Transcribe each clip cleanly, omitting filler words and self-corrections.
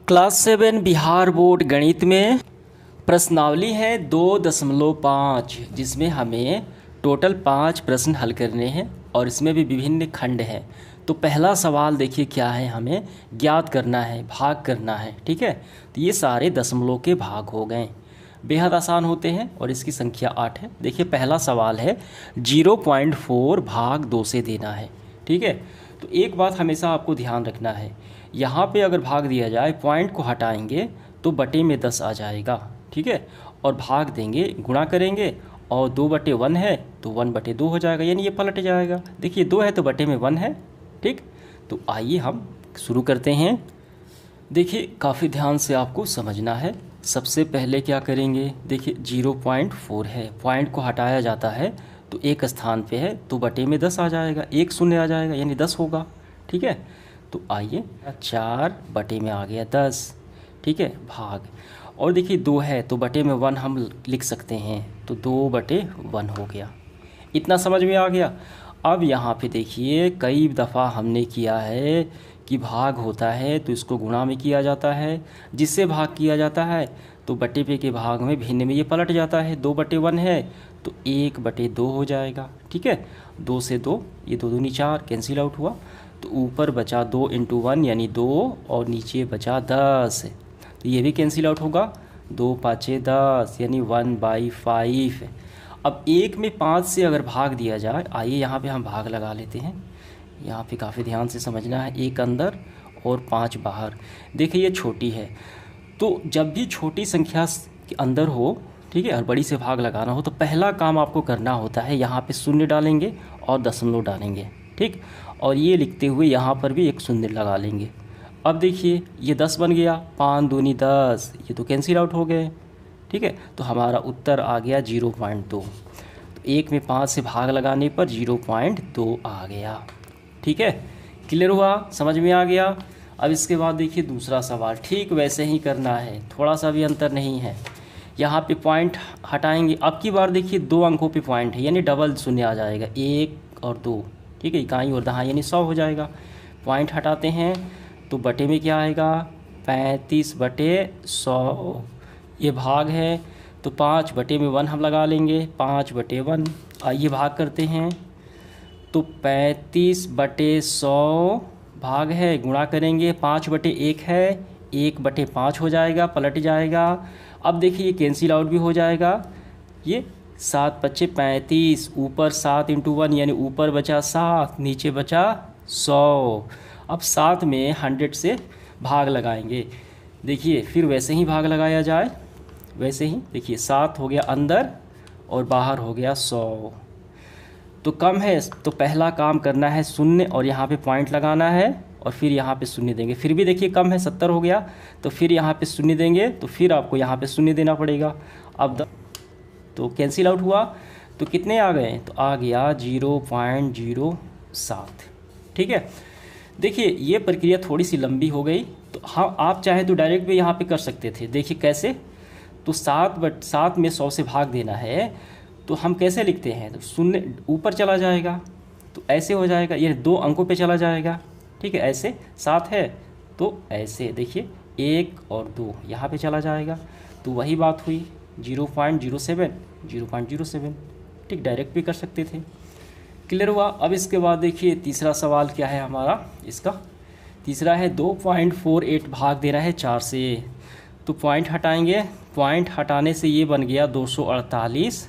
Class 7 Bihar board गणित में प्रश्नावली है 2.5 जिसमें हमें टोटल 5 प्रश्न हल करने हैं और इसमें भी विभिन्न खंड हैं। तो पहला सवाल देखिए क्या है, हमें ज्ञात करना है, भाग करना है। ठीक है, तो ये सारे दशमलव के भाग हो गए, बेहद आसान होते हैं और इसकी संख्या 8 है। देखिए पहला सवाल है 0.4 भाग 2 से देना है। ठीक है, तो एक बात हमेशा आपको ध्यान रखना है, यहाँ पे अगर भाग दिया जाए पॉइंट को हटाएंगे तो बटे में 10 आ जाएगा। ठीक है, और भाग देंगे, गुणा करेंगे और 2/1 है तो 1/2 हो जाएगा, यानी ये पलट जाएगा। देखिए 2 है तो बटे में 1 है। ठीक, तो आइए हम शुरू करते हैं। देखिए काफ़ी ध्यान से आपको समझना है। सबसे पहले क्या करेंगे, देखिए 0.4 है, पॉइंट को हटाया जाता है तो एक स्थान पे है तो बटे में 10 आ जाएगा, एक शून्य आ जाएगा यानी 10 होगा। ठीक है, तो आइए 4 बटे में आ गया 10। ठीक है, भाग, और देखिए 2 है तो बटे में 1 हम लिख सकते हैं तो 2/1 हो गया। इतना समझ में आ गया। अब यहाँ पे देखिए कई दफ़ा हमने किया है कि भाग होता है तो इसको गुणा में किया जाता है, जिससे भाग किया जाता है तो बटे पे के भाग में भिन्न में ये पलट जाता है। 2/1 है तो 1/2 हो जाएगा। ठीक है, 2 से 2, ये 2 दूनी 4 कैंसिल आउट हुआ तो ऊपर बचा 2 × 1 यानी 2 और नीचे बचा 10, तो ये भी कैंसिल आउट होगा। 2 5 10 यानी 1/5। अब 1 में 5 से अगर भाग दिया जाए, आइए यहाँ पे हम भाग लगा लेते हैं। यहाँ पे काफ़ी ध्यान से समझना है, 1 अंदर और 5 बाहर। देखिए ये छोटी है, तो जब भी छोटी संख्या के अंदर हो, ठीक है, और बड़ी से भाग लगाना हो तो पहला काम आपको करना होता है यहाँ पे शून्य डालेंगे और दशमलव डालेंगे। ठीक, और ये लिखते हुए यहाँ पर भी एक शून्य लगा लेंगे। अब देखिए ये 10 बन गया, 5 दूनी 10, ये तो कैंसिल आउट हो गए। ठीक है, तो हमारा उत्तर आ गया 0.2। तो 1 में 5 से भाग लगाने पर 0.2 आ गया। ठीक है, क्लियर हुआ, समझ में आ गया। अब इसके बाद देखिए दूसरा सवाल, ठीक वैसे ही करना है, थोड़ा सा भी अंतर नहीं है। यहाँ पे पॉइंट हटाएंगे, अब की बार देखिए 2 अंकों पे पॉइंट है यानी डबल शून्य आ जाएगा, 1 और 2। ठीक है, इकाई और दहाई यानी 100 हो जाएगा। पॉइंट हटाते हैं तो बटे में क्या आएगा, 35/100। ये भाग है तो 5/1 हम लगा लेंगे, 5/1। आइए भाग करते हैं तो 35/100 भाग है, गुणा करेंगे 5/1 है, 1/5 हो जाएगा, पलट जाएगा। अब देखिए ये कैंसिल आउट भी हो जाएगा। ये 7 × 35, ऊपर 7 × 1 यानी ऊपर बचा 7, नीचे बचा 100। अब 7 में 100 से भाग लगाएंगे। देखिए फिर वैसे ही भाग लगाया जाए, वैसे ही देखिए 7 हो गया अंदर और बाहर हो गया 100, तो कम है तो पहला काम करना है शून्य और यहाँ पे पॉइंट लगाना है और फिर यहाँ पे शून्य देंगे। फिर भी देखिए कम है, 70 हो गया, तो फिर यहाँ पे शून्य देंगे तो फिर आपको यहाँ पे शून्य देना पड़ेगा। अब तो कैंसिल आउट हुआ तो कितने आ गए, तो आ गया 0.07। ठीक है, देखिए ये प्रक्रिया थोड़ी सी लंबी हो गई, तो हाँ आप चाहे तो डायरेक्ट भी यहाँ पे कर सकते थे। देखिए कैसे, तो 7 में 100 से भाग देना है तो हम कैसे लिखते हैं, तो शून्य ऊपर चला जाएगा तो ऐसे हो जाएगा, ये 2 अंकों पे चला जाएगा। ठीक है, ऐसे 7 है तो ऐसे देखिए 1 और 2 यहाँ पे चला जाएगा, तो वही बात हुई 0.07। ठीक, डायरेक्ट भी कर सकते थे। क्लियर हुआ। अब इसके बाद देखिए तीसरा सवाल क्या है हमारा, इसका तीसरा है 2.48 भाग देना है 4 से, तो पॉइंट हटाएंगे, पॉइंट हटाने से ये बन गया 248।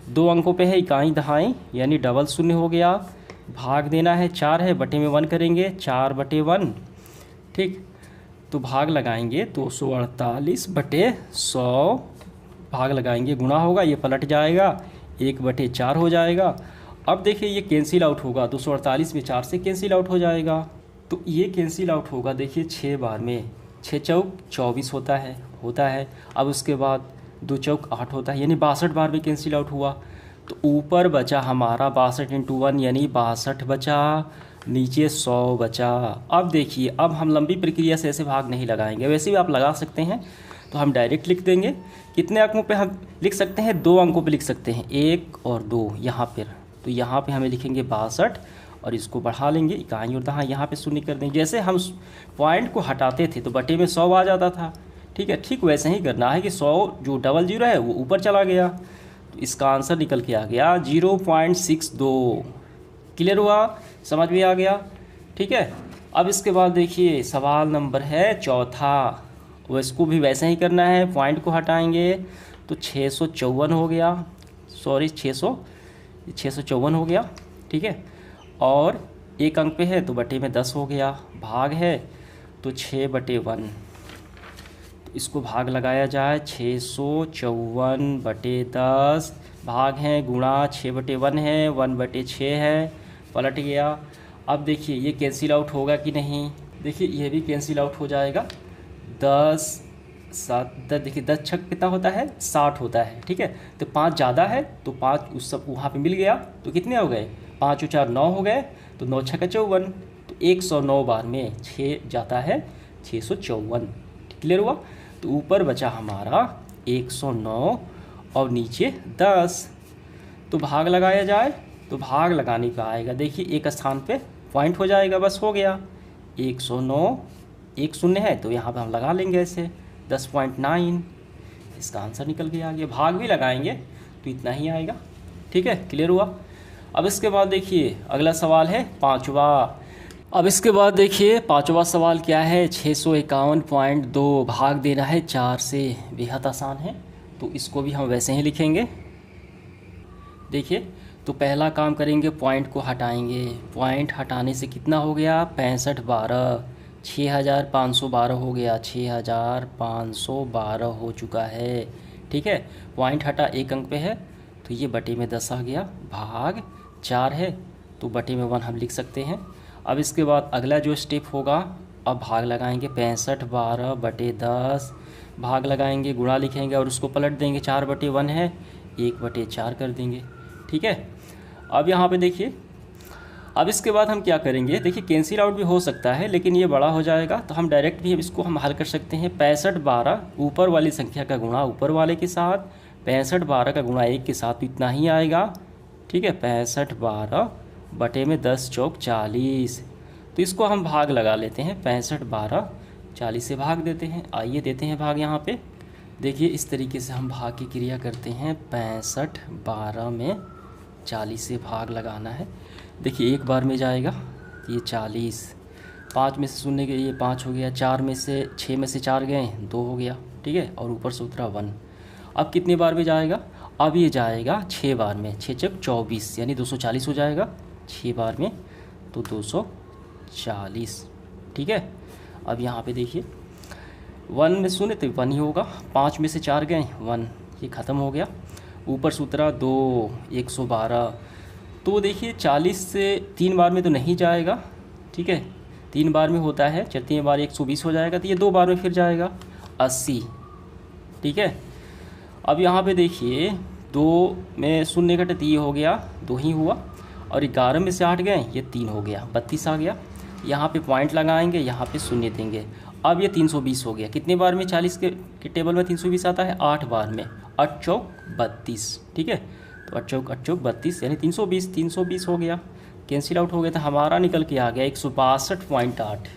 2 अंकों पे है, इकाई दहाई यानी डबल शून्य हो गया। भाग देना है 4 है, बटे में 1 करेंगे, 4/1। ठीक, तो भाग लगाएंगे 248/100, भाग लगाएंगे, गुणा होगा, ये पलट जाएगा, 1/4 हो जाएगा। अब देखिए ये कैंसिल आउट होगा, 248 में 4 से कैंसिल आउट हो जाएगा, तो ये कैंसिल आउट होगा। देखिए 6 बार में 6 चौक 24 होता है। अब उसके बाद 2 चौक 8 होता है यानी 62 बार में कैंसिल आउट हुआ, तो ऊपर बचा हमारा 62 × 1 यानी 62 बचा, नीचे 100 बचा। अब देखिए अब हम लंबी प्रक्रिया से ऐसे भाग नहीं लगाएंगे, वैसे भी आप लगा सकते हैं, तो हम डायरेक्ट लिख देंगे। कितने अंकों पे हम लिख सकते हैं, 2 अंकों पे लिख सकते हैं, 1 और 2 यहाँ पर, तो यहाँ पे हमें लिखेंगे 62 और इसको बढ़ा लेंगे इकाई और दहाई, यहाँ पे शून्य कर देंगे। जैसे हम पॉइंट को हटाते थे तो बटे में 100 आ जाता था, ठीक है, ठीक वैसे ही करना है कि 100 जो डबल जीरो है वो ऊपर चला गया, तो इसका आंसर निकल के आ गया 0.62। क्लियर हुआ, समझ में आ गया, ठीक है। अब इसके बाद देखिए सवाल नंबर है चौथा, वो इसको भी वैसे ही करना है, पॉइंट को हटाएंगे तो 654 हो गया, सॉरी 654 हो गया, ठीक है, और एक अंक पे है तो बटे में 10 हो गया, भाग है तो 6/1, तो इसको भाग लगाया जाए 654/10, भाग है गुणा 6/1 है, 1/6 है, पलट गया। अब देखिए ये कैंसिल आउट होगा कि नहीं, देखिए ये भी कैंसिल आउट हो जाएगा, 10 7 देखिए 10 छक कितना होता है 60 होता है, ठीक है, तो 5 ज़्यादा है तो 5 उस सब वहाँ पे मिल गया, तो कितने हो गए 5 और 4 9 हो गए, तो 9 छक्का 54, तो 109 बार में 6 जाता है 654। क्लियर हुआ, तो ऊपर बचा हमारा 109 और नीचे 10, तो भाग लगाया जाए, तो भाग लगाने का आएगा, देखिए एक स्थान पे पॉइंट हो जाएगा, बस हो गया 109, एक शून्य है तो यहाँ पे हम लगा लेंगे ऐसे 10.9, इसका आंसर निकल के आ गया। भाग भी लगाएंगे तो इतना ही आएगा, ठीक है, क्लियर हुआ। अब इसके बाद देखिए अगला सवाल है पाँचवा। अब इसके बाद देखिए पाँचवा सवाल क्या है, 651.2 भाग देना है 4 से, बेहद आसान है, तो इसको भी हम वैसे ही लिखेंगे। देखिए तो पहला काम करेंगे, पॉइंट को हटाएंगे, पॉइंट हटाने से कितना हो गया 65/12, 6512 हो गया, 6512 हो चुका है, ठीक है। पॉइंट हटा एक अंक पे है तो ये बटे में 10 आ गया, भाग 4 है तो बटे में 1 हम लिख सकते हैं। अब इसके बाद अगला जो स्टेप होगा, अब भाग लगाएंगे 6512/10, भाग लगाएंगे गुणा लिखेंगे और उसको पलट देंगे, 4/1 है 1/4 कर देंगे, ठीक है। अब यहाँ पे देखिए, अब इसके बाद हम क्या करेंगे, देखिए कैंसिल आउट भी हो सकता है लेकिन ये बड़ा हो जाएगा, तो हम डायरेक्ट भी इसको हम हल कर सकते हैं। 6512 ऊपर वाली संख्या का गुणा ऊपर वाले के साथ, 6512 का गुणा 1 के साथ, तो इतना ही आएगा, ठीक है। 6512 बटे में 10 चौक 40, तो इसको हम भाग लगा लेते हैं, 6512 40 से भाग देते हैं, आइए देते हैं भाग यहाँ पे। देखिए इस तरीके से हम भाग की क्रिया करते हैं, 6512 में 40 से भाग लगाना है। देखिए एक बार में जाएगा ये 40, 5 में से शून्य गए ये 5 हो गया, 4 में से 6 में से 4 गए 2 हो गया, ठीक है, और ऊपर से उतरा 1। अब कितनी बार में जाएगा, अब ये जाएगा 6 बार में, 6 चौक 24 यानी 240 हो जाएगा 6 बार में, तो 240, ठीक है। अब यहाँ पे देखिए 1 में शून्य तो 1 ही होगा, 5 में से 4 गए 1, ये ख़त्म हो गया, ऊपर सूत्रा 2 112, तो देखिए 40 से 3 बार में तो नहीं जाएगा, ठीक है, 3 बार में होता है, 4 बार 120 हो जाएगा, तो ये 2 बार में फिर जाएगा 80, ठीक है। अब यहाँ पे देखिए 2 में शून्य घटे तो ये हो गया 2 ही हुआ, और 11 में से 8 गए ये 3 हो गया, 32 आ गया। यहाँ पे पॉइंट लगाएंगे, यहाँ पे शून्य देंगे, अब ये 320 हो गया, कितने बार में 40 के टेबल में 320 आता है 8 बार में, 8 चौक 32, ठीक है, तो 8 चौक 32 यानी 320 हो गया, कैंसिल आउट हो गया, तो हमारा निकल के आ गया 162.8,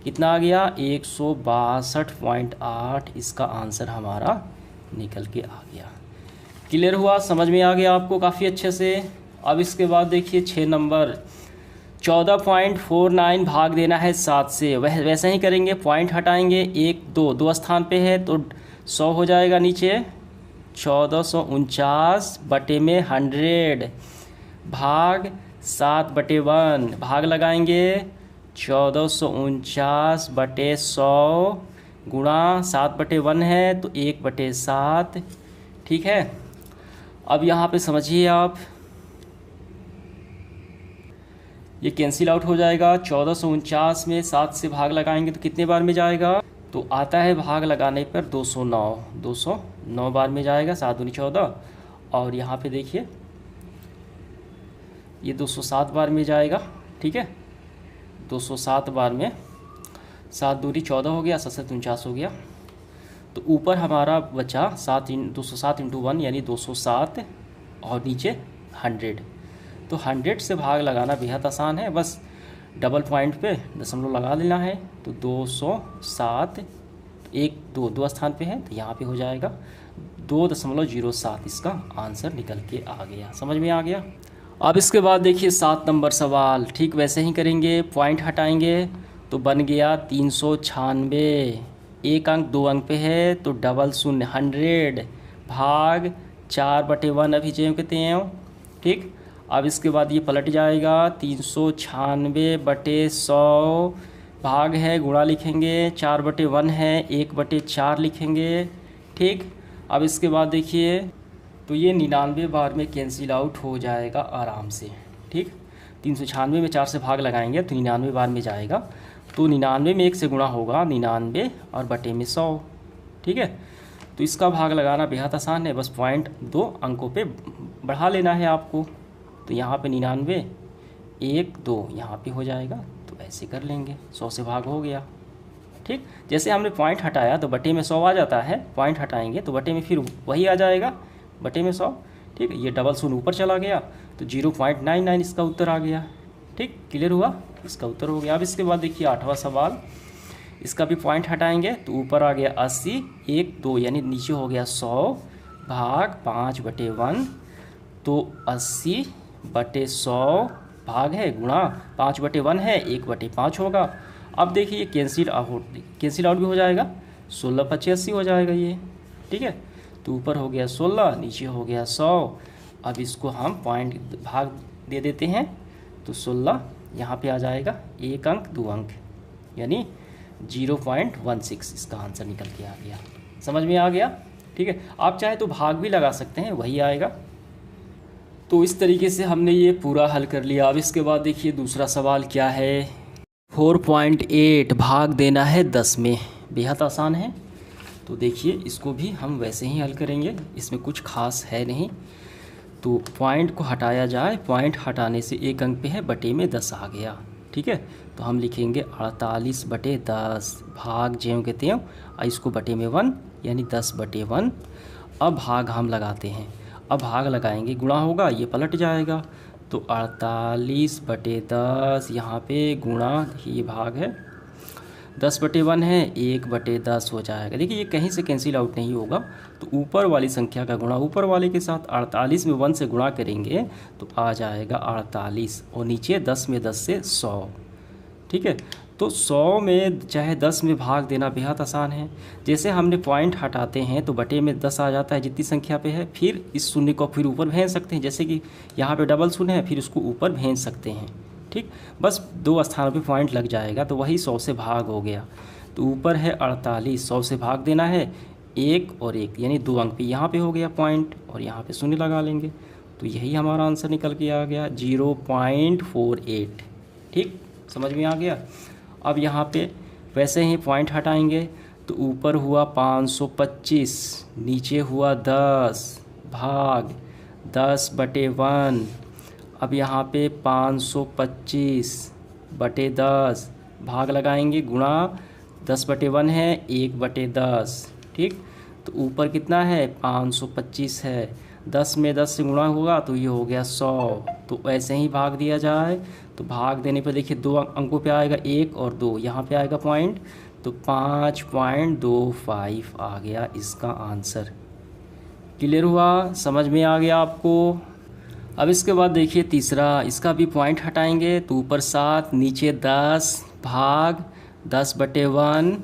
कितना आ गया 162.8, इसका आंसर हमारा निकल के आ गया। क्लियर हुआ, समझ में आ गया आपको काफ़ी अच्छे से। अब इसके बाद देखिए 6 नंबर, 14.49 भाग देना है 7 से, वह वैसे ही करेंगे, पॉइंट हटाएंगे, 1 2 स्थान पे है तो 100 हो जाएगा नीचे, 1449 बटे में 100, भाग 7/1, भाग लगाएंगे 1449 बटे 100 गुणा 7/1 है तो 1/7, ठीक है। अब यहाँ पे समझिए आप, ये कैंसिल आउट हो जाएगा, 1449 में 7 से भाग लगाएंगे तो कितने बार में जाएगा, तो आता है भाग लगाने पर 209 बार में जाएगा, 7 दूनी 14, और यहाँ पे देखिए ये 207 बार में जाएगा, ठीक है, 207 बार में, 7 दूनी 14 हो गया, 7 49 हो गया, तो ऊपर हमारा बचा 207 × 1 यानी 207 और नीचे 100, तो 100 से भाग लगाना बेहद आसान है, बस डबल पॉइंट पे दशमलव लगा लेना है। तो 207 1 2 दो स्थान पे है, तो यहाँ पे हो जाएगा 2.07, इसका आंसर निकल के आ गया। समझ में आ गया। अब इसके बाद देखिए 7 नंबर सवाल, ठीक वैसे ही करेंगे, पॉइंट हटाएंगे तो बन गया 396, एक अंक 2 अंक पे है तो डबल शून्य 100 भाग 4/1 अभी जो कहते हैं, ठीक। अब इसके बाद ये पलट जाएगा 396/100 भाग है, गुणा लिखेंगे, 4/1 है, 1/4 लिखेंगे, ठीक। अब इसके बाद देखिए तो ये 99 बार में कैंसिल आउट हो जाएगा आराम से, ठीक। 396 में 4 से भाग लगाएंगे तो 99 बार में जाएगा, तो 99 में 1 से गुणा होगा 99 और बटे में 100, ठीक है। तो इसका भाग लगाना बेहद आसान है, बस पॉइंट 2 अंकों पे बढ़ा लेना है आपको। तो यहाँ पे 99 1 2 यहाँ पे हो जाएगा, तो ऐसे कर लेंगे, 100 से भाग हो गया, ठीक। जैसे हमने पॉइंट हटाया तो बटे में 100 आ जाता है, पॉइंट हटाएंगे तो बटे में फिर वही आ जाएगा, बटे में 100, ठीक। ये डबल शून्य ऊपर चला गया तो 0.99 इसका उत्तर आ गया, ठीक। क्लियर हुआ, इसका उत्तर हो गया। अब इसके बाद देखिए 8वां सवाल, इसका भी पॉइंट हटाएंगे तो ऊपर आ गया 80 1 2 यानी नीचे हो गया 100 भाग 5/1, तो 80/100 भाग है गुणा 5/1 है, 1/5 होगा। अब देखिए कैंसिल आउट भी हो जाएगा, 16/85 हो जाएगा ये, ठीक है। तो ऊपर हो गया 16, नीचे हो गया 100। अब इसको हम पॉइंट भाग दे देते हैं तो 16 यहाँ पे आ जाएगा, 1 अंक 2 अंक यानी 0.16, इसका आंसर निकल के आ गया। समझ में आ गया, ठीक है। आप चाहे तो भाग भी लगा सकते हैं, वही आएगा। तो इस तरीके से हमने ये पूरा हल कर लिया। अब इसके बाद देखिए दूसरा सवाल क्या है, 4.8 भाग देना है 10 में, बेहद आसान है। तो देखिए इसको भी हम वैसे ही हल करेंगे, इसमें कुछ खास है नहीं। तो पॉइंट को हटाया जाए, पॉइंट हटाने से 1 अंक पे है, बटे में 10 आ गया, ठीक है। तो हम लिखेंगे 48/10 भाग ज्यों कहते हैं, इसको बटे में 1 यानी 10/1। अब भाग हम लगाते हैं, अब भाग लगाएंगे गुणा होगा, ये पलट जाएगा, तो 48/10 यहाँ पे गुणा, ये भाग है, 10/1 है, 1/10 हो जाएगा। देखिए ये कहीं से कैंसिल आउट नहीं होगा, तो ऊपर वाली संख्या का गुणा ऊपर वाले के साथ, 48 में 1 से गुणा करेंगे तो आ जाएगा 48, और नीचे 10 में 10 से 100, ठीक है। तो 100 में चाहे 10 में भाग देना बेहद आसान है। जैसे हमने पॉइंट हटाते हैं तो बटे में 10 आ जाता है जितनी संख्या पे है, फिर इस शून्य को फिर ऊपर भेज सकते हैं, जैसे कि यहाँ पे डबल शून्य है, फिर उसको ऊपर भेज सकते हैं, ठीक। बस 2 स्थानों पे पॉइंट लग जाएगा, तो वही 100 से भाग हो गया। तो ऊपर है 48, 100 से भाग देना है 1 और 1 यानी 2 अंक पे यहाँ पे हो गया पॉइंट, और यहाँ पे शून्य लगा लेंगे, तो यही हमारा आंसर निकल के आ गया 0.48, ठीक। समझ में आ गया। अब यहाँ पे वैसे ही पॉइंट हटाएंगे तो ऊपर हुआ 525, नीचे हुआ 10 भाग 10/1। अब यहाँ पे 525/10 भाग लगाएंगे गुणा 10/1 है, 1/10, ठीक। तो ऊपर कितना है 525 है, 10 में 10 से गुणा होगा तो ये हो गया 100। तो ऐसे ही भाग दिया जाए, तो भाग देने पर देखिए 2 अंकों पे आएगा, 1 और 2, यहाँ पे आएगा पॉइंट, तो 5.25 आ गया इसका आंसर। क्लियर हुआ, समझ में आ गया आपको। अब इसके बाद देखिए तीसरा, इसका भी पॉइंट हटाएंगे तो ऊपर 7, नीचे 10 भाग 10/1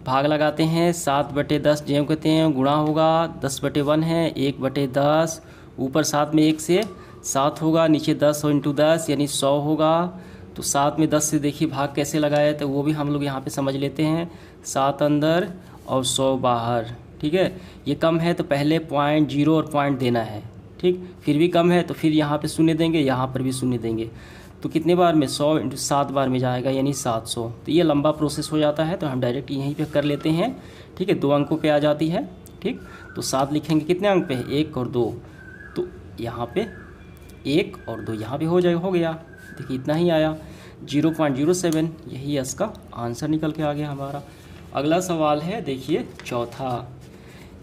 भाग लगाते हैं, 7/10 ज्यों कहते हैं गुणा होगा, 10/1 है, 1/10, ऊपर 7 में 1 से 7 होगा, नीचे 10 और इंटू 10 यानी 100 होगा। तो 7 में 10 से देखिए भाग कैसे लगाए, तो वो भी हम लोग यहाँ पे समझ लेते हैं, 7 अंदर और 100 बाहर, ठीक है। ये कम है तो पहले पॉइंट 0 और पॉइंट देना है, ठीक। फिर भी कम है तो फिर यहाँ पे शून्य देंगे, यहाँ पर भी शून्य देंगे, तो कितने बार में 100 × 7 बार में जाएगा यानी 700। तो ये लंबा प्रोसेस हो जाता है, तो हम डायरेक्ट यहीं पे कर लेते हैं, ठीक है। 2 अंकों पे आ जाती है, ठीक। तो 7 लिखेंगे कितने अंक पे है, 1 और 2, तो यहाँ पे 1 और 2 यहाँ पे हो गया, देखिए इतना ही आया 0.07, यही इसका आंसर निकल के आ गया हमारा। अगला सवाल है देखिए चौथा,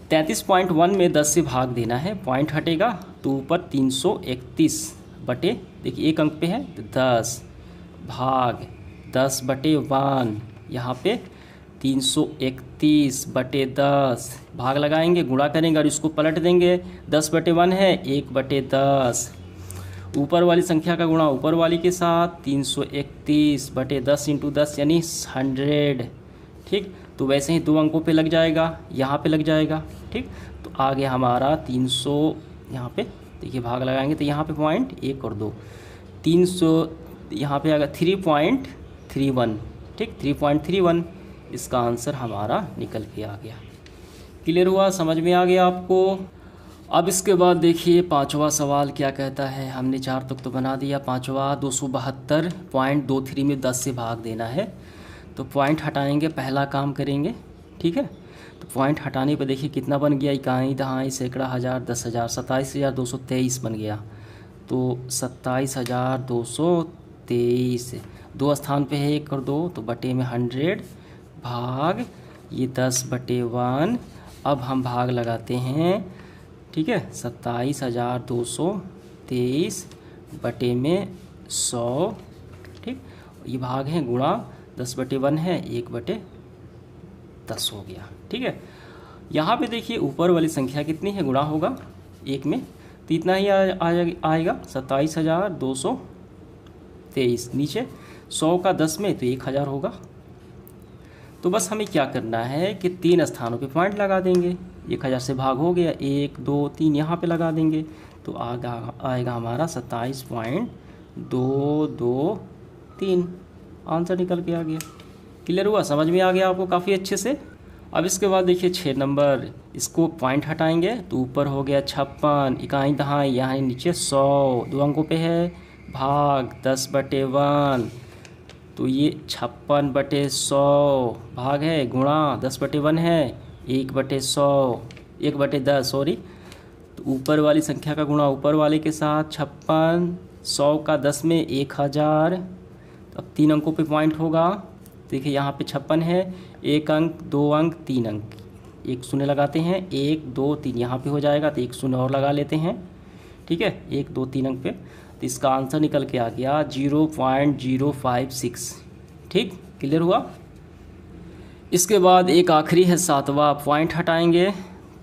33.1 में 10 से भाग देना है, पॉइंट हटेगा तो ऊपर 331 बटे, देखिए एक अंक पे है तो 10 भाग 10/1, यहाँ पे 331/10 भाग लगाएंगे, गुणा करेंगे और इसको पलट देंगे। 10/1 है, 1/10। ऊपर वाली संख्या का गुणा ऊपर वाली के साथ, 331/10 × 10 यानी 100। ठीक, तो वैसे ही 2 अंकों पे लग जाएगा, यहाँ पे लग जाएगा। ठीक, तो आगे हमारा 300, यहाँ पे देखिए भाग लगाएंगे तो यहाँ पे पॉइंट 1 और 2, 300 यहाँ पे आएगा 3.31। ठीक, 3.31 इसका आंसर हमारा निकल के आ गया। क्लियर हुआ, समझ में आ गया आपको। अब इसके बाद देखिए 5वां सवाल क्या कहता है। हमने 4 तक तो बना दिया। 5वां 272.23 में 10 से भाग देना है, तो पॉइंट हटाएंगे, पहला काम करेंगे। ठीक है, तो पॉइंट हटाने पर देखिए कितना बन गया, इकाई, दहाई, सैकड़ा, हज़ार, 10,000, 27,223 बन गया। तो 27,223 दो स्थान पे है 1 और 2, तो बटे में 100 भाग ये 10/1। अब हम भाग लगाते हैं। ठीक है, 27,223 बटे में 100। ठीक, ये भाग है, गुणा 10/1 है, 1/10 हो गया। ठीक है, यहाँ पे देखिए ऊपर वाली संख्या कितनी है, गुणा होगा 1 में, तो इतना ही आएगा 27,223। नीचे 100 का 10 में तो 1000 होगा। तो बस हमें क्या करना है कि 3 स्थानों पे पॉइंट लगा देंगे। 1000 से भाग हो गया, 1 2 3 यहाँ पे लगा देंगे, तो आएगा हमारा 27.223। आंसर निकल के आ गया। क्लियर हुआ, समझ में आ गया आपको काफ़ी अच्छे से। अब इसके बाद देखिए 6 नंबर, इसको पॉइंट हटाएंगे तो ऊपर हो गया 56, इकाई दहाई, यहाँ नीचे 100, 2 अंकों पे है, भाग 10/1, तो ये 56/100 भाग है, गुणा 10/1 है, 1/100, 1/10 सॉरी। तो ऊपर वाली संख्या का गुणा ऊपर वाले के साथ, 56, 100 का 10 में 1000। तो अब 3 अंकों पे पॉइंट होगा। देखिए यहाँ पे 56 है, 1 अंक, 2 अंक, 3 अंक, 1 शून्य लगाते हैं, 1 2 3 यहाँ पे हो जाएगा, तो 1 शून्य और लगा लेते हैं। ठीक है, 1 2 3 अंक पे, तो इसका आंसर निकल के आ गया 0.056। ठीक, क्लियर हुआ। इसके बाद एक आखिरी है 7वां, पॉइंट हटाएंगे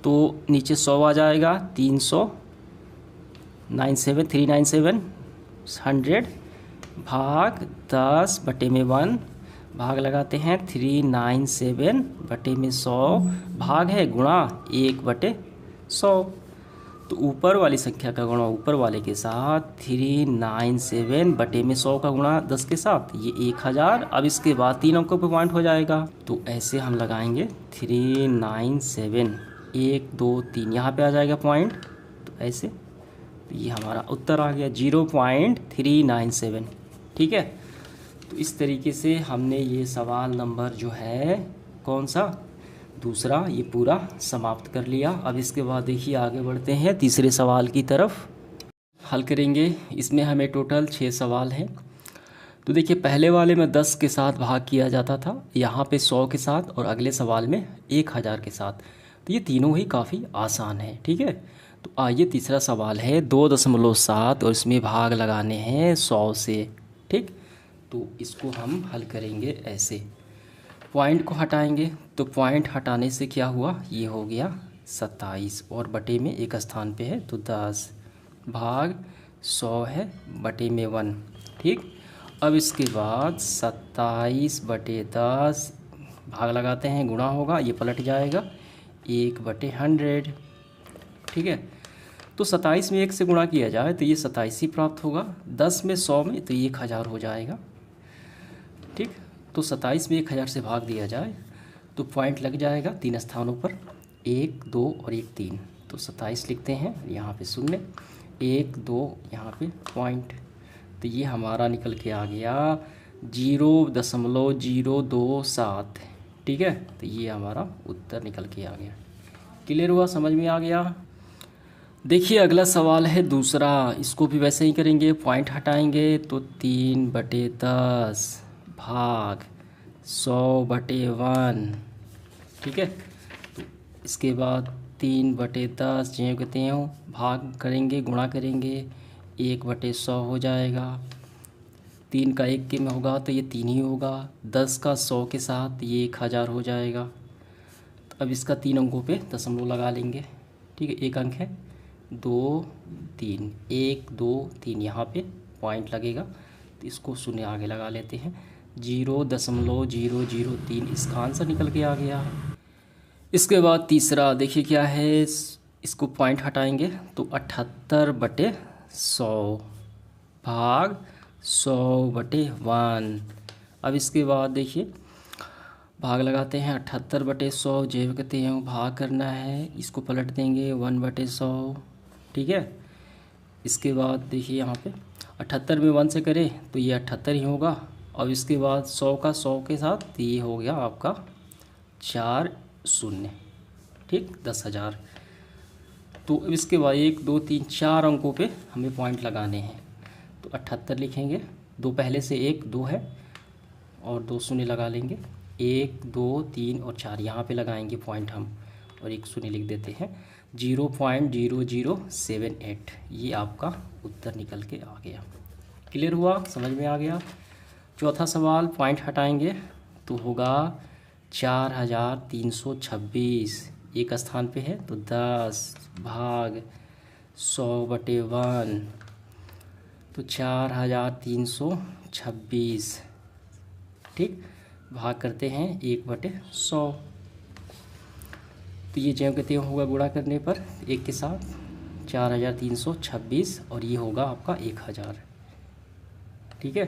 तो नीचे 100 आ जाएगा, 397 100 भाग 10/1, भाग लगाते हैं 397/100, भाग है, गुणा 1/100। तो ऊपर वाली संख्या का गुणा ऊपर वाले के साथ, 397/100 का गुणा 10 के साथ, ये 1000। अब इसके बाद 3 अंकों पे पॉइंट हो जाएगा, तो ऐसे हम लगाएंगे 397, 1 2 3 यहाँ पे आ जाएगा पॉइंट, तो ऐसे, तो ये हमारा उत्तर आ गया 0.397। ठीक है, तो इस तरीके से हमने ये सवाल नंबर जो है कौन सा, दूसरा, ये पूरा समाप्त कर लिया। अब इसके बाद देखिए आगे बढ़ते हैं तीसरे सवाल की तरफ, हल करेंगे। इसमें हमें टोटल 6 सवाल हैं। तो देखिए पहले वाले में 10 के साथ भाग किया जाता था, यहाँ पे 100 के साथ, और अगले सवाल में 1000 के साथ। तो ये तीनों ही काफ़ी आसान है। ठीक है, तो आइए तीसरा सवाल है 2.7 और इसमें भाग लगाने हैं 100 से। ठीक, तो इसको हम हल करेंगे ऐसे, पॉइंट को हटाएंगे, तो पॉइंट हटाने से क्या हुआ, ये हो गया 27, और बटे में एक स्थान पे है तो 10, भाग 100 है, बटे में 1। ठीक, अब इसके बाद 27/10 भाग लगाते हैं, गुणा होगा, ये पलट जाएगा 1/100। ठीक है, तो 27 में 1 से गुणा किया जाए तो ये 27 ही प्राप्त होगा। 10 में 100 में तो ये 1000 हो जाएगा। ठीक, तो 27 में 1000 से भाग दिया जाए तो पॉइंट लग जाएगा 3 स्थानों पर, 1 2 और 1 3। तो 27 लिखते हैं, यहाँ पे 0, 1 2 यहाँ पे पॉइंट, तो ये हमारा निकल के आ गया 0.027। ठीक है, तो ये हमारा उत्तर निकल के आ गया। क्लियर हुआ, समझ में आ गया। देखिए अगला सवाल है दूसरा, इसको भी वैसे ही करेंगे, पॉइंट हटाएंगे तो 3/10 भाग 100/1। ठीक है, तो इसके बाद 3/10 जो कहते हैं भाग करेंगे, गुणा करेंगे 1/100 हो जाएगा। 3 का 1 के में होगा तो ये 3 ही होगा। 10 का 100 के साथ ये 1000 हो जाएगा। तो अब इसका 3 अंकों पे दशमलव लगा लेंगे। ठीक है, एक अंक है, 2 3, 1 2 3 यहाँ पे पॉइंट लगेगा, तो इसको शून्य आगे लगा लेते हैं। 0.003 इसका आंसर निकल के आ गया। इसके बाद तीसरा देखिए क्या है, इसको पॉइंट हटाएंगे तो 78/100 भाग 100/1। अब इसके बाद देखिए भाग लगाते हैं। 78/100 जैव कहते हैं भाग करना है, इसको पलट देंगे 1/100। ठीक है, इसके बाद देखिए यहाँ पे 78 में 1 से करें तो ये 78 ही होगा। और इसके बाद 100 का 100 के साथ ये हो गया आपका 4 शून्य। ठीक, 10,000। तो अब इसके बाद 1 2 3 4 अंकों पे हमें पॉइंट लगाने हैं। तो 78 लिखेंगे, 2 पहले से 1 2 है और 2 शून्य लगा लेंगे। 1 2 3 और 4 यहाँ पे लगाएंगे पॉइंट हम, और 1 शून्य लिख देते हैं। 0.0078 ये आपका उत्तर निकल के आ गया। क्लियर हुआ, समझ में आ गया। चौथा सवाल पॉइंट हटाएंगे तो होगा 4326। एक स्थान पे है तो 10 भाग 100/1, तो 4326। ठीक, भाग करते हैं 1/100। तो ये जैव कहते हैं होगा गुणा करने पर 1 के साथ 4326 और ये होगा आपका 1000। ठीक है,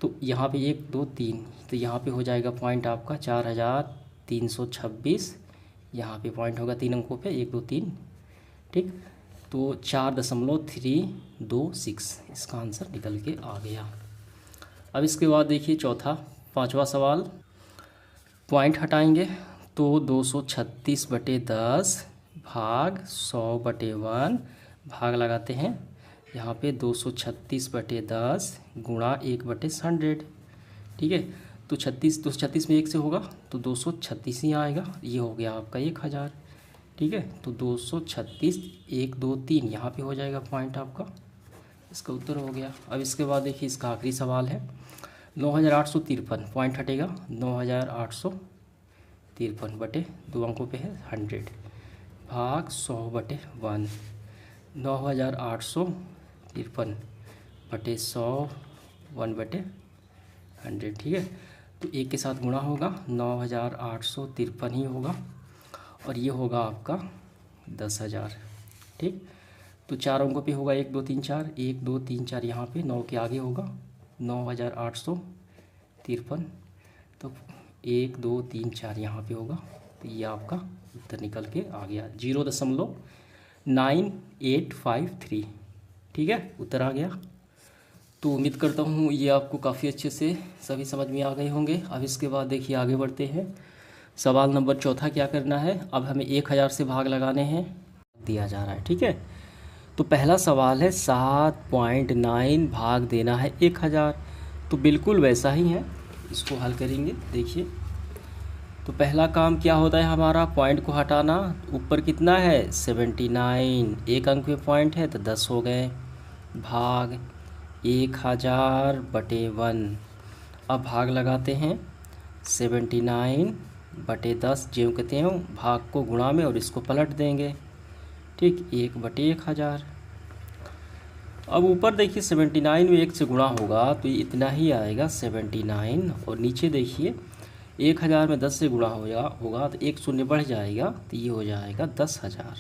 तो यहाँ पे 1 2 3, तो यहाँ पे हो जाएगा पॉइंट आपका 4326। यहाँ पे पॉइंट होगा 3 अंकों पे 1 2 3। ठीक, तो 4.326 इसका आंसर निकल के आ गया। अब इसके बाद देखिए पांचवा सवाल पॉइंट हटाएंगे तो 236/10 भाग 100/1 भाग लगाते हैं। यहाँ पे 236/10 गुणा 1/100। ठीक है, तो 236 में 1 से होगा तो 236 ही आएगा, ये हो गया आपका 1000। ठीक है, तो 236 1 2 3 यहाँ पे हो जाएगा पॉइंट आपका, इसका उत्तर हो गया। अब इसके बाद देखिए इसका आखिरी सवाल है 9853। पॉइंट हटेगा 9853 बटे 2 अंकों पे है 100 भाग 100/1। 9853 बटे 100 1/100। ठीक है, तो 1 के साथ गुणा होगा 9853 ही होगा और ये होगा आपका 10,000। ठीक, तो 4 अंकों पे होगा 1 2 3 4, 1 2 3 4 यहाँ पे 9 के आगे होगा 9853, तो 1 2 3 4 यहाँ पे होगा, तो ये आपका उत्तर निकल के आ गया 0.9853। ठीक है, उत्तर आ गया। तो उम्मीद करता हूँ ये आपको काफ़ी अच्छे से सभी समझ में आ गए होंगे। अब इसके बाद देखिए आगे बढ़ते हैं। सवाल नंबर चौथा क्या करना है, अब हमें 1000 से भाग लगाने हैं, दिया जा रहा है। ठीक है, तो पहला सवाल है 7.9 भाग देना है 1000, तो बिल्कुल वैसा ही है, इसको हल करेंगे। देखिए तो पहला काम क्या होता है हमारा, पॉइंट को हटाना। ऊपर कितना है 79, एक अंक पे पॉइंट है तो 10 हो गए, भाग 1000/1। अब भाग लगाते हैं 79/10, जो कहते हैं भाग को गुणा में और इसको पलट देंगे। ठीक, 1/1000। अब ऊपर देखिए 79 में 1 से गुणा होगा तो ये इतना ही आएगा 79, और नीचे देखिए 1000 में 10 से गुणा होगा तो 1 शून्य बढ़ जाएगा तो ये हो जाएगा 10,000।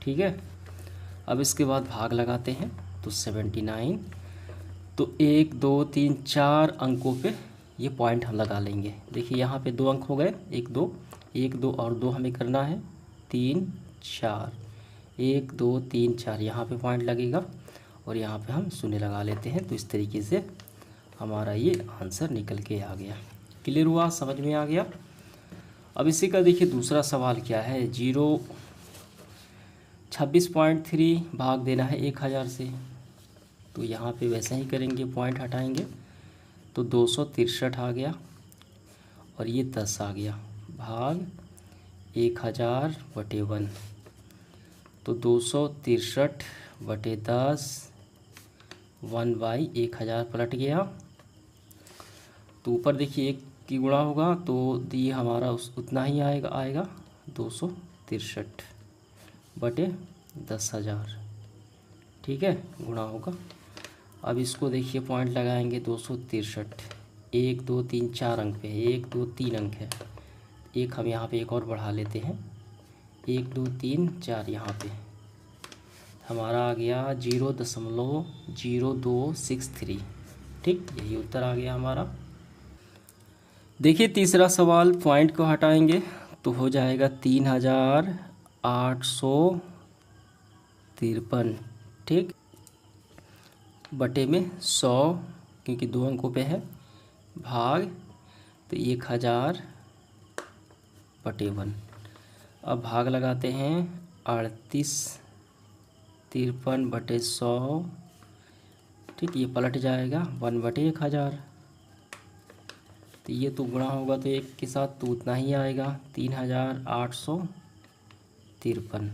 ठीक है, अब इसके बाद भाग लगाते हैं तो 79, तो 1 2 3 4 अंकों पे ये पॉइंट हम लगा लेंगे। देखिए यहाँ पे 2 अंक हो गए, 1 2 और 2 हमें करना है 3 4, 1 2 3 4 यहाँ पे पॉइंट लगेगा और यहाँ पे हम शून्य लगा लेते हैं। तो इस तरीके से हमारा ये आंसर निकल के आ गया। क्लियर हुआ, समझ में आ गया। अब इसी का देखिए दूसरा सवाल क्या है, 26.3 भाग देना है 1000 से, तो यहाँ पे वैसा ही करेंगे, पॉइंट हटाएंगे तो 263 आ गया और ये 10 आ गया, भाग 1000/1, तो 263 बटे 10, 1/1000 पलट गया। तो ऊपर देखिए 1 की गुणा होगा तो ये हमारा उतना ही आएगा 263 बटे 10,000। ठीक है, गुणा होगा। अब इसको देखिए पॉइंट लगाएंगे 263, 1 2 3 4 अंक पे है, 1 2 3 अंक है, एक हम यहाँ पे एक और बढ़ा लेते हैं, 1 2 3 4 यहाँ पे हमारा आ गया 0.0263। ठीक, यही उत्तर आ गया हमारा। देखिए तीसरा सवाल, पॉइंट को हटाएंगे तो हो जाएगा 3853। ठीक, बटे में 100 क्योंकि 2 अंकों पे है, भाग तो 1000 बटे 1। अब भाग लगाते हैं 3853 बटे 100। ठीक, ये पलट जाएगा 1/1000। तो ये तो गुणा होगा तो 1 के साथ तो उतना ही आएगा 3853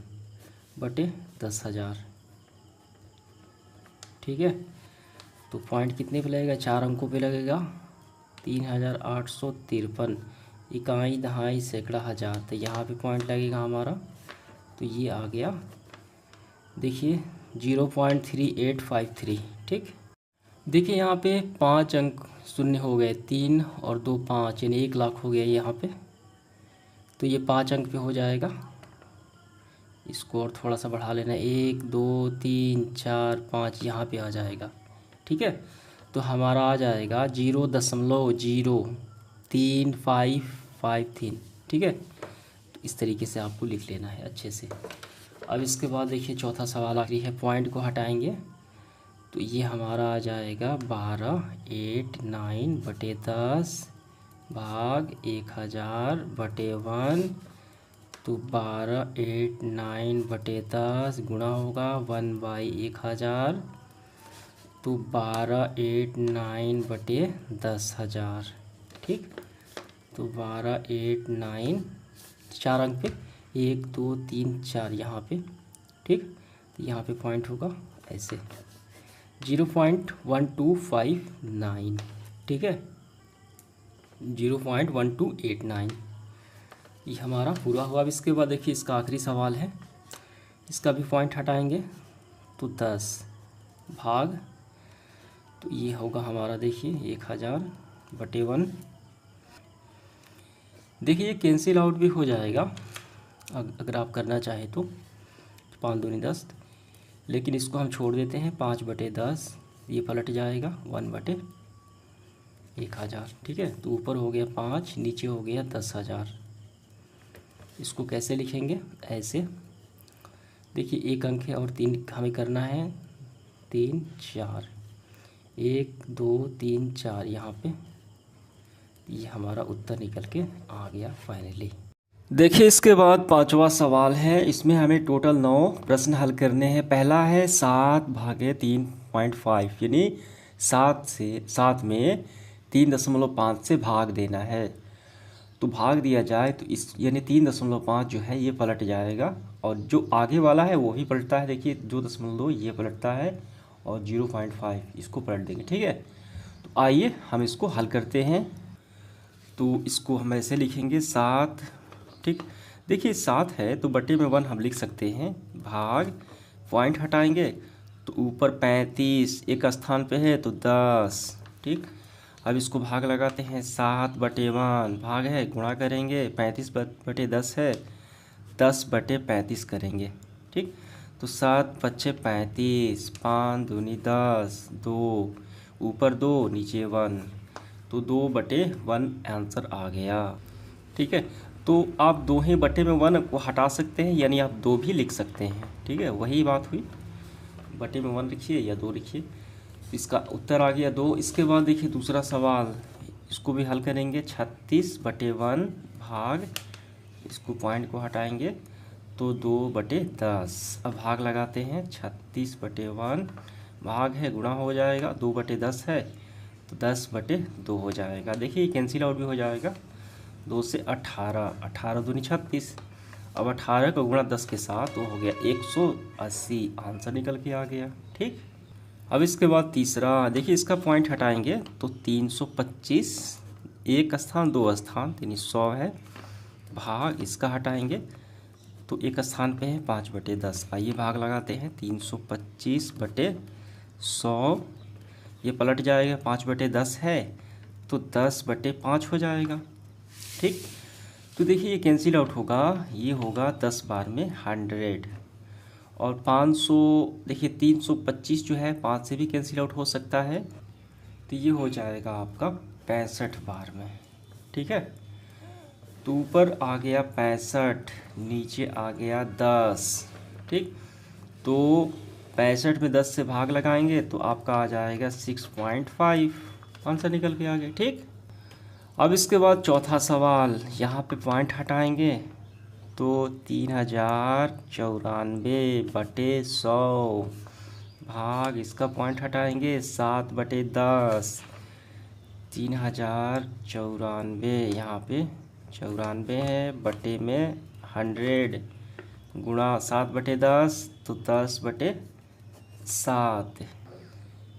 बटे 10,000। ठीक है, तो पॉइंट कितने पे लगेगा, 4 अंकों पे लगेगा। 3853, इकाई दहाई सैकड़ा हज़ार, तो यहाँ पे पॉइंट लगेगा हमारा। तो ये आ गया देखिए 0.3853। ठीक, देखिए यहाँ पे 5 अंक शून्य हो गए, 3 और 2 5, यानी 1 लाख हो गया यहाँ पे। तो ये 5 अंक पे हो जाएगा। इसको और थोड़ा सा बढ़ा लेना, 1 2 3 4 5 यहाँ पे आ जाएगा। ठीक है, तो हमारा आ जाएगा 0.3553। ठीक है, तो इस तरीके से आपको लिख लेना है अच्छे से। अब इसके बाद देखिए चौथा सवाल आखिरी है, पॉइंट को हटाएंगे तो ये हमारा आ जाएगा 1289 बटे 10 भाग 1000 बटे 1। तो 1289 बटे 10 गुणा होगा 1/1000। तो 1289 बटे 10,000। ठीक, तो 1289 4 अंक पे 1 2 3 4 यहाँ पे। ठीक, तो यहाँ पे पॉइंट होगा ऐसे 0.1259। ठीक है, 0.1289 ये हमारा पूरा हुआ। अब इसके बाद देखिए इसका आखिरी सवाल है, इसका भी पॉइंट हटाएंगे तो 10 भाग, तो ये होगा हमारा देखिए 1000 बटे 1। देखिए ये कैंसिल आउट भी हो जाएगा अगर आप करना चाहें तो, 5 दूनी 10, लेकिन इसको हम छोड़ देते हैं 5/10, ये पलट जाएगा 1/1000। ठीक है, तो ऊपर हो गया 5, नीचे हो गया 10,000। इसको कैसे लिखेंगे, ऐसे देखिए 1 अंक है और 3 हमें करना है, 3 4, 1 2 3 4 यहाँ पे। ये हमारा उत्तर निकल के आ गया फाइनली। देखिए इसके बाद 5वां सवाल है, इसमें हमें टोटल 9 प्रश्न हल करने हैं। पहला है 7 भागे 3.5, यानी 7 में 3.5 से भाग देना है। तो भाग दिया जाए तो इस यानी 3.5 जो है ये पलट जाएगा, और जो आगे वाला है वो भी पलटता है। देखिए 2.2 ये पलटता है और 0.5 इसको पलट देंगे। ठीक है, तो आइए हम इसको हल करते हैं। तो इसको हम ऐसे लिखेंगे 7। ठीक, देखिए 7 है तो बटे में 1 हम लिख सकते हैं, भाग पॉइंट हटाएंगे तो ऊपर 35 एक स्थान पे है तो 10। ठीक, अब इसको भाग लगाते हैं 7/1, भाग है गुणा करेंगे, 35/10 है, 10/35 करेंगे। ठीक, तो 7 5 35, 5 दूनी 10, 2 ऊपर 2 नीचे 1, तो 2/1 आंसर आ गया। ठीक है, तो आप 2/1 को हटा सकते हैं, यानी आप 2 भी लिख सकते हैं। ठीक है, वही बात हुई, बटे में 1 लिखिए या 2 लिखिए, इसका उत्तर आ गया 2। इसके बाद देखिए दूसरा सवाल, इसको भी हल करेंगे। 36/1 भाग, इसको पॉइंट को हटाएंगे तो 2/10। अब भाग लगाते हैं, 36/1 भाग है गुणा हो जाएगा, 2/10 है तो 10/2 हो जाएगा। देखिए कैंसिल आउट भी हो जाएगा, 2 से 18, 18 दूनी 36। अब 18 का गुणा 10 के साथ तो हो गया 180, आंसर निकल के आ गया। ठीक, अब इसके बाद तीसरा देखिए, इसका पॉइंट हटाएंगे तो 325, एक स्थान दो स्थान यानी 100 है, भाग इसका हटाएंगे तो एक स्थान पे है 5/10। आइए भाग लगाते हैं, 325/100, ये पलट जाएगा, 5/10 है तो 10/5 हो जाएगा। ठीक, तो देखिए ये कैंसिल आउट होगा, ये होगा 10 बार में 100 और 500, देखिए 325 जो है 5 से भी कैंसिल आउट हो सकता है, तो ये हो जाएगा आपका 65 बार में। ठीक है, तो ऊपर आ गया 65, नीचे आ गया 10। ठीक, तो 65 में 10 से भाग लगाएंगे तो आपका आ जाएगा 6.5, आंसर निकल के आ गया। ठीक, अब इसके बाद चौथा सवाल, यहाँ पे पॉइंट हटाएंगे तो 3094/100 भाग इसका पॉइंट हटाएंगे 7/10। 3094, यहाँ पे 94 है, बटे में 100 गुणा 7/10 तो 10/7।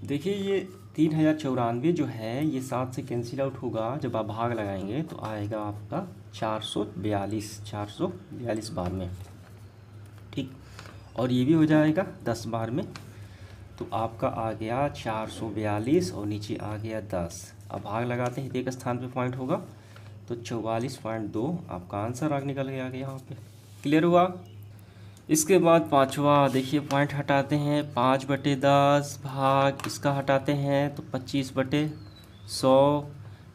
देखिए ये 3094 जो है ये 7 से कैंसिल आउट होगा, जब आप भाग लगाएंगे तो आएगा आपका 442 बार में। ठीक, और ये भी हो जाएगा 10 बार में, तो आपका आ गया 442 और नीचे आ गया 10। अब भाग लगाते हैं, एक स्थान पे पॉइंट होगा तो 44.2 आपका आंसर आगे निकल गया यहाँ पे। क्लियर हुआ। इसके बाद पांचवा देखिए, पॉइंट हटाते हैं 5/10 भाग इसका हटाते हैं तो 25/100,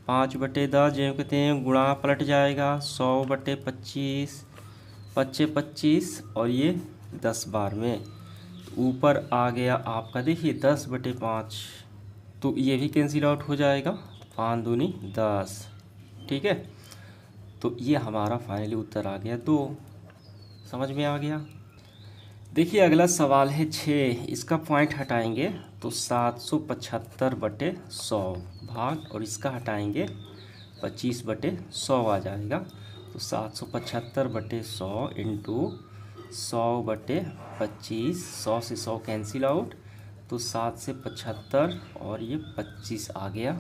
5/10 जो कहते हैं गुणा पलट जाएगा 100/25, 25 और ये 10 बार में, तो ऊपर आ गया आपका देखिए 10/5, तो ये भी कैंसिल आउट हो जाएगा, 5 दूनी 10। ठीक है, तो ये हमारा फाइनली उत्तर आ गया 2। समझ में आ गया। देखिए अगला सवाल है 6, इसका पॉइंट हटाएंगे तो 775/100 भाग और इसका हटाएंगे 25/100 आ जाएगा, तो 775/100 इंटू 100/25, 100 से 100 कैंसिल आउट तो 7 से 75 और ये 25 आ गया।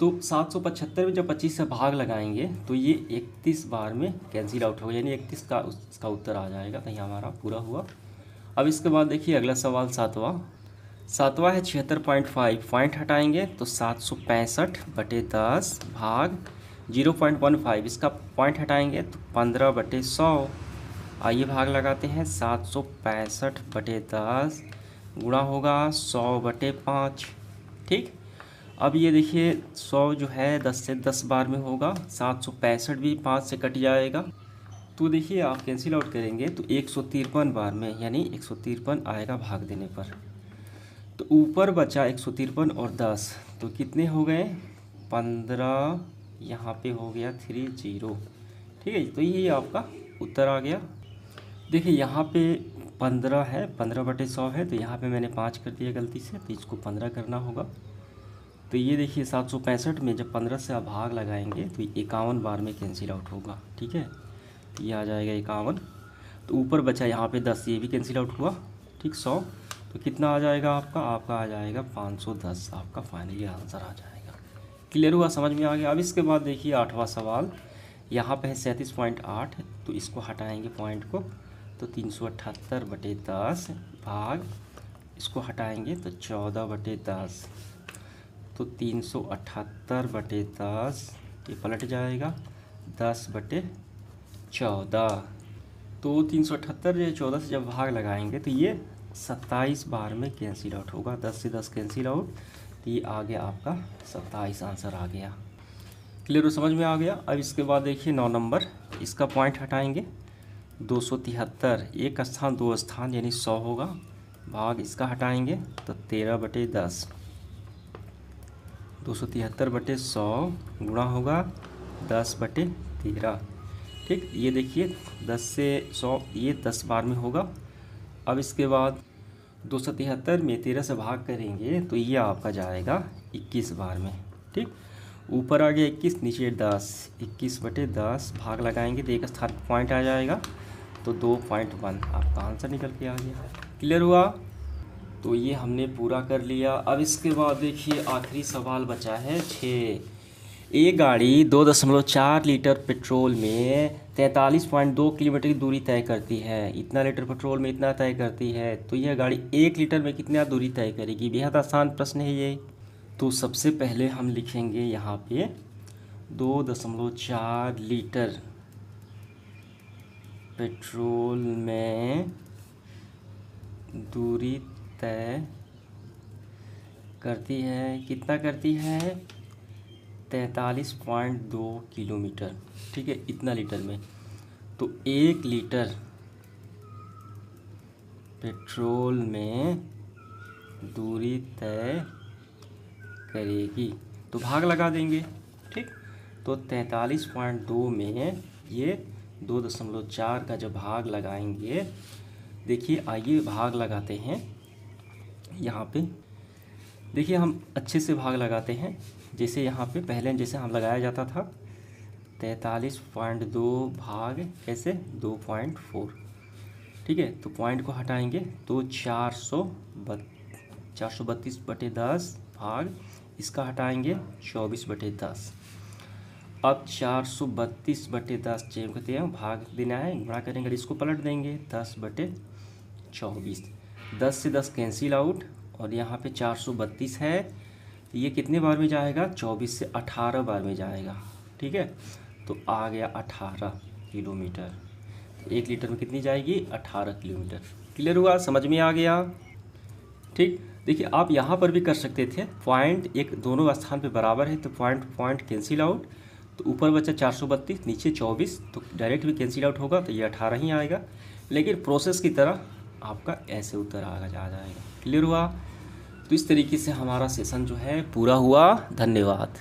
तो 775 में जब 25 से भाग लगाएंगे तो ये 31 बार में कैंसिल आउट होगा, यानी 31 का उसका उत्तर आ जाएगा। तो ये हमारा पूरा हुआ। अब इसके बाद देखिए अगला सवाल सातवां है 76.5, पॉइंट हटाएंगे तो 765/10 भाग 0.15, इसका पॉइंट हटाएंगे तो 15/100। आइए भाग लगाते हैं, 765/10 गुणा होगा 100/5। ठीक, अब ये देखिए 100 जो है 10 से 10 बार में होगा, 765 भी 5 से कट जाएगा, तो देखिए आप कैंसिल आउट करेंगे तो 153 बार में, यानी 153 आएगा भाग देने पर। तो ऊपर बचा 153 और 10, तो कितने हो गए 15, यहाँ पे हो गया 30। ठीक है, तो ये आपका उत्तर आ गया। देखिए यहाँ पे 15 है, 15/100 है, तो यहाँ पे मैंने 5 कर दिया गलती से, तो इसको 15 करना होगा। तो ये देखिए 765 में जब 15 से आप भाग लगाएंगे तो 51 बार में कैंसिल आउट होगा। ठीक है, तो ये आ जाएगा 51, तो ऊपर बचा यहाँ पे 10, ये भी कैंसिल आउट हुआ। ठीक, 100, तो कितना आ जाएगा आपका आ जाएगा 510, आपका फाइनली आंसर आ जाएगा। क्लियर हुआ, समझ में आ गया। अब इसके बाद देखिए 8वां सवाल, यहाँ पे है 37.8, तो इसको हटाएंगे पॉइंट को तो 378/10 भाग इसको हटाएंगे तो 14/10, तो 378/10 ये पलट जाएगा 10/14। तो 378 या 14 से जब भाग लगाएंगे तो ये 27 बार में कैंसिल आउट होगा, 10 से 10 कैंसिल आउट, तो ये आ गया आपका 27 आंसर आ गया। क्लियर हो, समझ में आ गया। अब इसके बाद देखिए 9 नंबर, इसका पॉइंट हटाएंगे 273, एक स्थान दो स्थान यानी 100 होगा, भाग इसका हटाएंगे तो 13/10, 273/100 गुणा होगा 10/13। ठीक, ये देखिए 10 से 100 ये 10 बार में होगा। अब इसके बाद 273 में 13 से भाग करेंगे तो ये आपका जाएगा 21 बार में। ठीक, ऊपर आ गया 21, नीचे 10, 21/10 भाग लगाएंगे तो एक स्थान पॉइंट आ जाएगा तो 2.1 आपका आंसर निकल के आ गया। क्लियर हुआ? तो ये हमने पूरा कर लिया। अब इसके बाद देखिए आखिरी सवाल बचा है 6। एक गाड़ी 2.4 लीटर पेट्रोल में 43.2 किलोमीटर की दूरी तय करती है। इतना लीटर पेट्रोल में इतना तय करती है, तो यह गाड़ी 1 लीटर में कितना दूरी तय करेगी? बेहद आसान प्रश्न है ये। तो सबसे पहले हम लिखेंगे यहाँ पे 2.4 लीटर पेट्रोल में दूरी तय करती है, कितना करती है? 43.2 किलोमीटर। ठीक है, इतना लीटर में। तो 1 लीटर पेट्रोल में दूरी तय करेगी, तो भाग लगा देंगे। ठीक, तो 43.2 में ये 2.4 का जब भाग लगाएंगे, देखिए आइए भाग लगाते हैं। यहाँ पे देखिए हम अच्छे से भाग लगाते हैं। जैसे यहाँ पे पहले जैसे हम लगाया जाता था 43.2 भाग कैसे 2.4। ठीक है, तो पॉइंट को हटाएंगे तो 432/10 भाग इसका हटाएंगे 24/10। अब 432/10 चेक करते हैं, भाग देना है, गुणा करेंगे, इसको पलट देंगे 10/24। 10 से 10 कैंसिल आउट, और यहाँ पे 432 है, तो ये कितने बार में जाएगा? 24 से 18 बार में जाएगा। ठीक है, तो आ गया 18 किलोमीटर। तो 1 लीटर में कितनी जाएगी? 18 किलोमीटर। क्लियर हुआ? समझ में आ गया? ठीक, देखिए आप यहाँ पर भी कर सकते थे। पॉइंट एक दोनों स्थान पे बराबर है, तो पॉइंट कैंसिल आउट, तो ऊपर बचा 432, नीचे 24, तो डायरेक्ट भी कैंसिल आउट होगा, तो ये 18 ही आएगा। लेकिन प्रोसेस की तरह आपका ऐसे उत्तर आ जाएगा। क्लियर हुआ? तो इस तरीके से हमारा सेशन जो है पूरा हुआ। धन्यवाद।